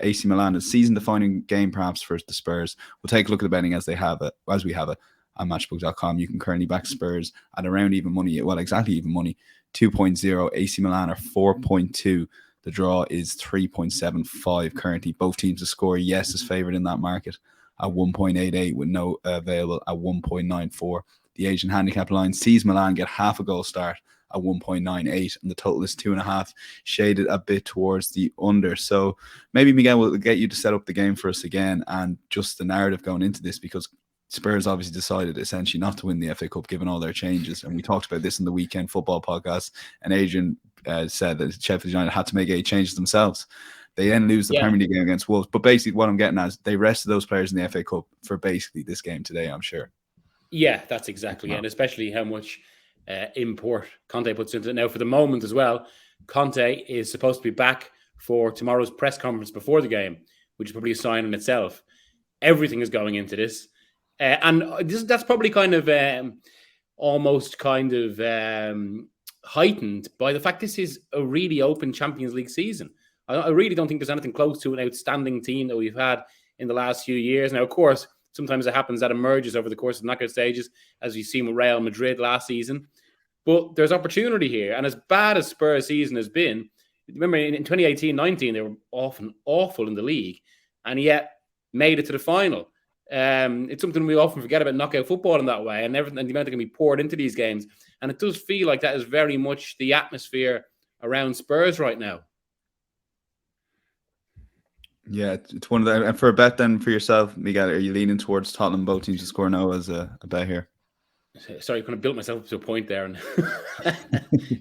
AC Milan, a season-defining game perhaps for the Spurs. We'll take a look at the betting as we have it at matchbook.com. You can currently back Spurs at around even money. Well, exactly even money. 2.0. AC Milan are 4.2. The draw is 3.75 currently. Both teams to score, yes, is favoured in that market at 1.88 with no available at 1.94. The Asian handicap line sees Milan get half a goal start at 1.98, and the total is 2.5, shaded a bit towards the under. So maybe Miguel will get you to set up the game for us again and just the narrative going into this, because Spurs obviously decided essentially not to win the FA Cup given all their changes. And we talked about this in the Weekend Football podcast, and Adrian said that Sheffield United had to make 8 changes themselves. They then lose the Premier League game against Wolves. But basically what I'm getting at is they rested those players in the FA Cup for basically this game today, I'm sure. Yeah, that's exactly it. And especially how much import Conte puts into it. Now, for the moment as well, Conte is supposed to be back for tomorrow's press conference before the game, which is probably a sign in itself. Everything is going into this. And that's probably kind of almost kind of heightened by the fact this is a really open Champions League season. I really don't think there's anything close to an outstanding team that we've had in the last few years. Now, of course, sometimes it happens that emerges over the course of knockout stages, as we've seen with Real Madrid last season. But there's opportunity here. And as bad as Spurs' season has been, remember in 2018-19, they were often awful in the league and yet made it to the final. It's something we often forget about knockout football in that way, and everything, and the amount that can be poured into these games. And it does feel like that is very much the atmosphere around Spurs right now. Yeah, it's one of the. And for a bet then for yourself, Miguel, are you leaning towards Tottenham both teams to score now as a bet here? Sorry, I kind of built myself up to a point there. And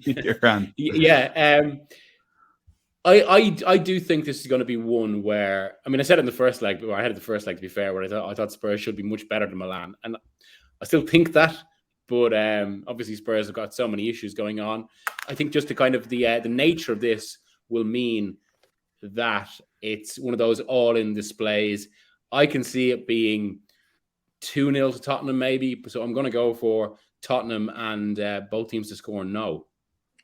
You're grand. Yeah. I do think this is going to be one where, I mean, I said it in the first leg, or I had the first leg to be fair, where I thought Spurs should be much better than Milan. And I still think that, but obviously Spurs have got so many issues going on. I think just the kind of the nature of this will mean that it's one of those all-in displays. I can see it being 2-0 to Tottenham maybe, so I'm going to go for Tottenham and both teams to score no.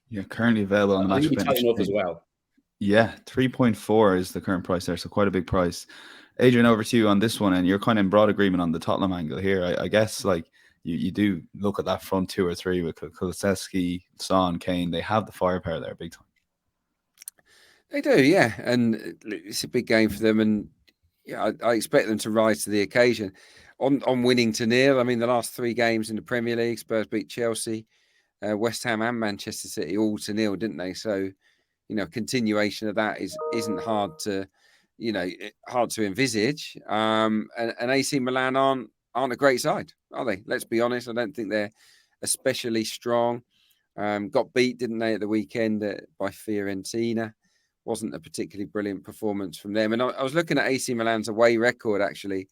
Yeah, currently available on the match enough as well. Yeah, 3.4 is the current price there, so quite a big price. Adrian, over to you on this one, and you're kind of in broad agreement on the Tottenham angle here. I guess like you do look at that front 2 or 3 with Kulusevski, Son, Kane. They have the firepower there big time. They do, yeah, and it's a big game for them, and yeah, I expect them to rise to the occasion. On winning to nil, I mean, the last 3 games in the Premier League, Spurs beat Chelsea, West Ham and Manchester City all to nil, didn't they? So, you know, continuation of that isn't hard to, hard to envisage. And AC Milan aren't a great side, are they? Let's be honest. I don't think they're especially strong. Got beat, didn't they, at the weekend by Fiorentina. Wasn't a particularly brilliant performance from them. And I was looking at AC Milan's away record, actually,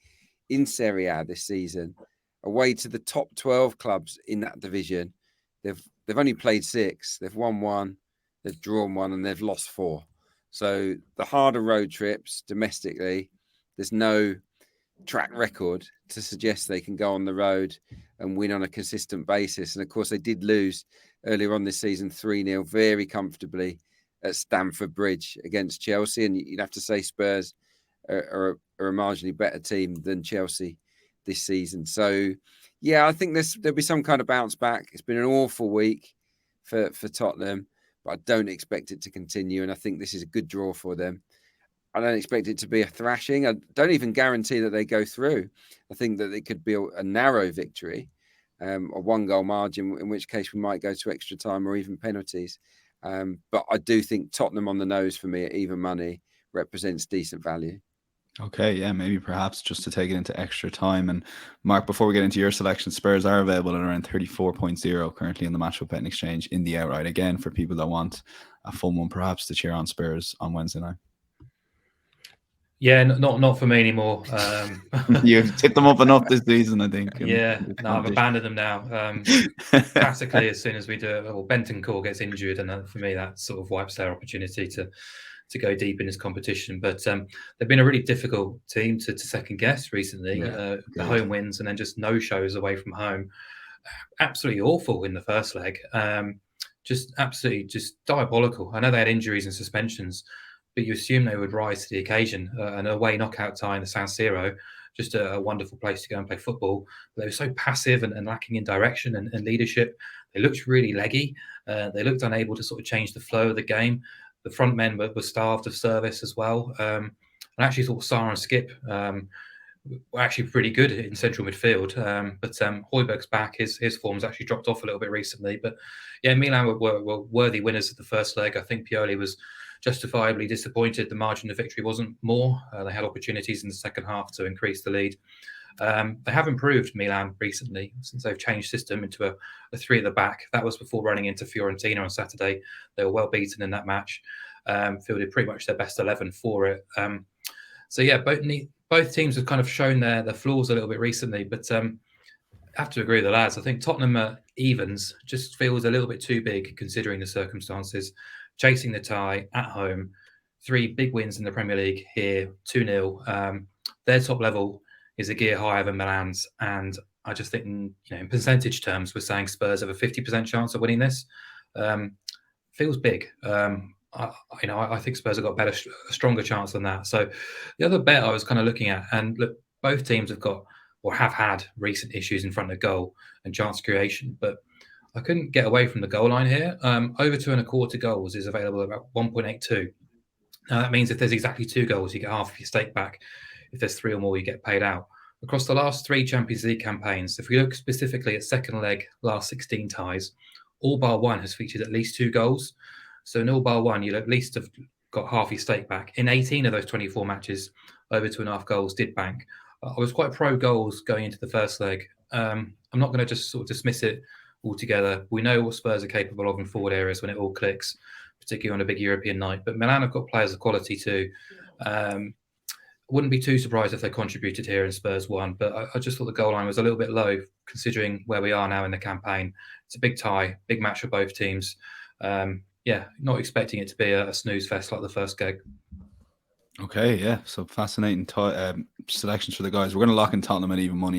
in Serie A this season, away to the top 12 clubs in that division. They've only played 6. They've won 1, they've drawn 1, and they've lost 4. So the harder road trips domestically, there's no track record to suggest they can go on the road and win on a consistent basis. And of course, they did lose earlier on this season 3-0 very comfortably at Stamford Bridge against Chelsea. And you'd have to say Spurs are a marginally better team than Chelsea this season. So, yeah, I think there'll be some kind of bounce back. It's been an awful week for Tottenham, but I don't expect it to continue. And I think this is a good draw for them. I don't expect it to be a thrashing. I don't even guarantee that they go through. I think that it could be a narrow victory, a 1-goal margin, in which case we might go to extra time or even penalties. But I do think Tottenham on the nose for me at even money represents decent value. Okay, yeah, maybe perhaps just to take it into extra time. And Mark, before we get into your selection, Spurs are available at around 34.0 currently in the Matchbook Betting Exchange in the outright. Again, for people that want a fun one, perhaps to cheer on Spurs on Wednesday night. Yeah, not for me anymore. You've tipped them up enough this season, I think. Yeah, no, I've abandoned them now. Classically, as soon as we do it, well, Bentancur gets injured, and for me, that sort of wipes their opportunity to go deep in this competition. But they've been a really difficult team to second guess recently. The home wins and then just no shows away from home. Absolutely awful in the first leg. Just absolutely just diabolical. I know they had injuries and suspensions, but you assume they would rise to the occasion. An away knockout tie in the San Siro, just a wonderful place to go and play football. But they were so passive and lacking in direction and leadership. They looked really leggy. They looked unable to sort of change the flow of the game. The front men were starved of service as well. And I actually thought Sarr and Skip were actually pretty good in central midfield. But Højbjerg's back. His form's actually dropped off a little bit recently. But yeah, Milan were worthy winners of the first leg. I think Pioli was justifiably disappointed the margin of victory wasn't more. They had opportunities in the second half to increase the lead. They have improved, Milan, recently since they've changed system into a three at the back. That was before running into Fiorentina on Saturday. They were well beaten in that match. Fielded pretty much their best 11 for it. So yeah, both teams have kind of shown their flaws a little bit recently, but I have to agree with the lads. I think Tottenham evens just feels a little bit too big considering the circumstances. Chasing the tie at home, 3 big wins in the Premier League here, 2-0. Their top level is a gear higher than Milan's, and I just think, in percentage terms, we're saying Spurs have a 50% chance of winning this. Feels big. I think Spurs have got a stronger chance than that. So the other bet I was kind of looking at, and look, both teams have got or have had recent issues in front of goal and chance creation, but I couldn't get away from the goal line here. Over 2.25 goals is available at about 1.82. Now that means if there's exactly 2 goals, you get half of your stake back. If there's 3 or more, you get paid out. Across the last 3 Champions League campaigns, if we look specifically at second leg, last 16 ties, all bar 1 has featured at least 2 goals. So in all bar 1, you'll at least have got half your stake back. In 18 of those 24 matches, over 2.5 goals did bank. I was quite pro goals going into the first leg. I'm not going to just sort of dismiss it altogether. We know what Spurs are capable of in forward areas when it all clicks, particularly on a big European night. But Milan have got players of quality too. Wouldn't be too surprised if they contributed here and Spurs won. But I just thought the goal line was a little bit low considering where we are now in the campaign. It's a big tie, big match for both teams. Not expecting it to be a snooze fest like the first gig. Okay, yeah. So fascinating selections for the guys. We're going to lock in Tottenham at even money.